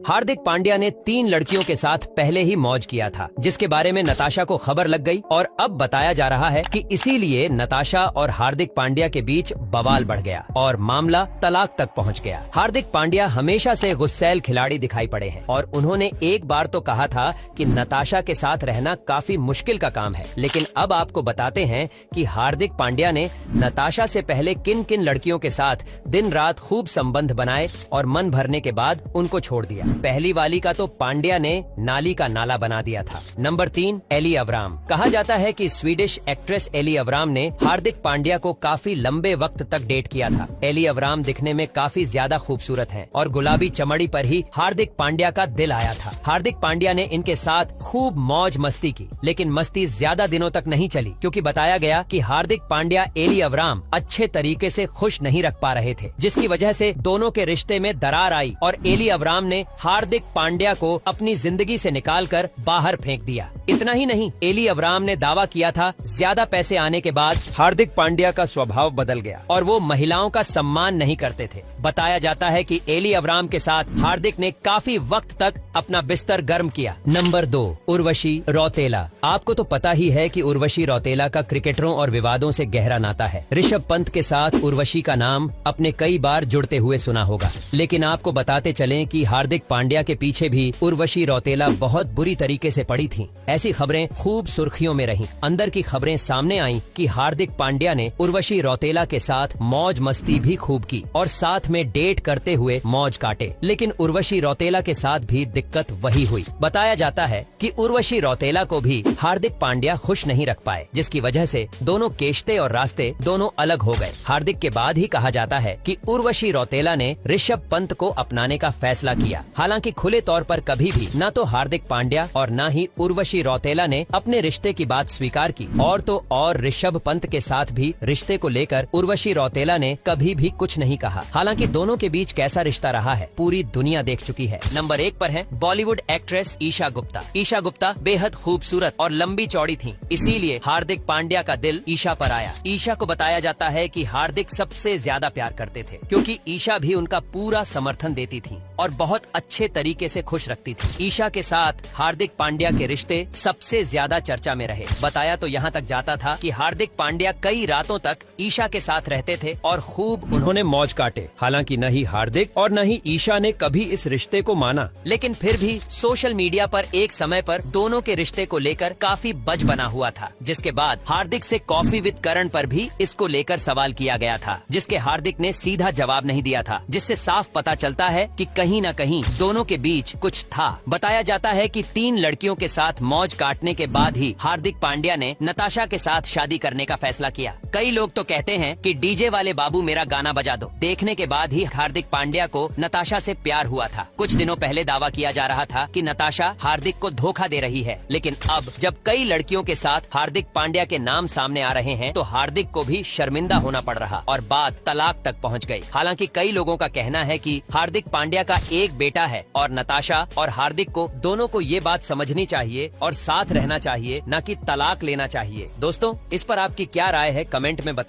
हार्दिक पांड्या ने 3 लड़कियों के साथ पहले ही मौज किया था, जिसके बारे में नताशा को खबर लग गई और अब बताया जा रहा है कि इसीलिए नताशा और हार्दिक पांड्या के बीच बवाल बढ़ गया और मामला तलाक तक पहुंच गया। हार्दिक पांड्या हमेशा से गुस्सैल खिलाड़ी दिखाई पड़े हैं और उन्होंने एक बार तो कहा था कि नताशा के साथ रहना काफी मुश्किल का काम है, लेकिन अब आपको बताते हैं कि हार्दिक पांड्या ने नताशा से पहले किन किन लड़कियों के साथ दिन रात खूब संबंध बनाए और मन भरने के बाद उनको छोड़ दिया। पहली वाली का तो पांड्या ने नाली का नाला बना दिया था। Number 3, Elli Avram. कहा जाता है कि स्वीडिश एक्ट्रेस एली अवराम ने हार्दिक पांड्या को काफी लंबे वक्त तक डेट किया था। एली अवराम दिखने में काफी ज्यादा खूबसूरत हैं और गुलाबी चमड़ी पर ही हार्दिक पांड्या का दिल आया था। हार्दिक पांड्या ने इनके साथ खूब मौज मस्ती की, लेकिन मस्ती ज्यादा दिनों तक नहीं चली क्योंकि बताया गया कि हार्दिक पांड्या एली अवराम अच्छे तरीके से खुश नहीं रख पा रहे थे, जिसकी वजह से दोनों के रिश्ते में दरार आई और एली अवराम ने हार्दिक पांड्या को अपनी जिंदगी से निकालकर बाहर फेंक दिया। इतना ही नहीं, एली अवराम ने दावा किया था ज्यादा पैसे आने के बाद हार्दिक पांड्या का स्वभाव बदल गया और वो महिलाओं का सम्मान नहीं करते थे। बताया जाता है कि एली अवराम के साथ हार्दिक ने काफी वक्त तक अपना बिस्तर गर्म किया। नंबर 2, उर्वशी रौतेला। आपको तो पता ही है कि उर्वशी रौतेला का क्रिकेटरों और विवादों से गहरा नाता है। ऋषभ पंत के साथ उर्वशी का नाम अपने कई बार जुड़ते हुए सुना होगा, लेकिन आपको बताते चलें कि हार्दिक पांड्या के पीछे भी उर्वशी रौतेला बहुत बुरी तरीके से पड़ी थी। ऐसी खबरें खूब सुर्खियों में रहीं। अंदर की खबरें सामने आईं कि हार्दिक पांड्या ने उर्वशी रौतेला के साथ मौज मस्ती भी खूब की और साथ में डेट करते हुए मौज काटे, लेकिन उर्वशी रौतेला के साथ भी दिक्कत वही हुई। बताया जाता है कि उर्वशी रौतेला को भी हार्दिक पांड्या खुश नहीं रख पाए, जिसकी वजह से दोनों केश्ते और रास्ते दोनों अलग हो गए। हार्दिक के बाद ही कहा जाता है कि उर्वशी रौतेला ने ऋषभ पंत को अपनाने का फैसला किया। हालांकि खुले तौर पर कभी भी न तो हार्दिक पांड्या और न ही उर्वशी रौतेला ने अपने रिश्ते की बात स्वीकार की और तो और ऋषभ पंत के साथ भी रिश्ते को लेकर उर्वशी रौतेला ने कभी भी कुछ नहीं कहा। हालांकि दोनों के बीच कैसा रिश्ता रहा है पूरी दुनिया देख चुकी है। नंबर 1 पर है बॉलीवुड एक्ट्रेस ईशा गुप्ता। ईशा गुप्ता बेहद खूबसूरत और लंबी चौड़ी थी, इसीलिए हार्दिक पांड्या का दिल ईशा पर आया। ईशा को बताया जाता है कि हार्दिक सबसे ज्यादा प्यार करते थे क्योंकि ईशा भी उनका पूरा समर्थन देती थी और बहुत अच्छे तरीके से खुश रखती थी। ईशा के साथ हार्दिक पांड्या के रिश्ते सबसे ज्यादा चर्चा में रहे। बताया तो यहाँ तक जाता था कि हार्दिक पांड्या कई रातों तक ईशा के साथ रहते थे और खूब उन्होंने मौज काटे। हालांकि न ही हार्दिक और न ही ईशा ने कभी इस रिश्ते को माना, लेकिन फिर भी सोशल मीडिया पर एक समय पर दोनों के रिश्ते को लेकर काफी बज बना हुआ था, जिसके बाद हार्दिक से कॉफी विद करण पर भी इसको लेकर सवाल किया गया था, जिसके हार्दिक ने सीधा जवाब नहीं दिया था, जिससे साफ पता चलता है कि कहीं न कहीं दोनों के बीच कुछ था। बताया जाता है कि 3 लड़कियों के साथ मौज काटने के बाद ही हार्दिक पांड्या ने नताशा के साथ शादी करने का फैसला किया। कई लोग तो कहते हैं कि डीजे वाले बाबू मेरा गाना बजा दो देखने के बाद ही हार्दिक पांड्या को नताशा से प्यार हुआ था। कुछ दिनों पहले दावा किया जा रहा था कि नताशा हार्दिक को धोखा दे रही है, लेकिन अब जब कई लड़कियों के साथ हार्दिक पांड्या के नाम सामने आ रहे हैं तो हार्दिक को भी शर्मिंदा होना पड़ रहा और बात तलाक तक पहुंच गई। हालांकि कई लोगों का कहना है कि हार्दिक पांड्या का एक बेटा है और नताशा और हार्दिक को दोनों को ये बात समझनी चाहिए और साथ रहना चाहिए, न कि तलाक लेना चाहिए। दोस्तों, इस पर आपकी क्या राय है कमेंट में बताएं।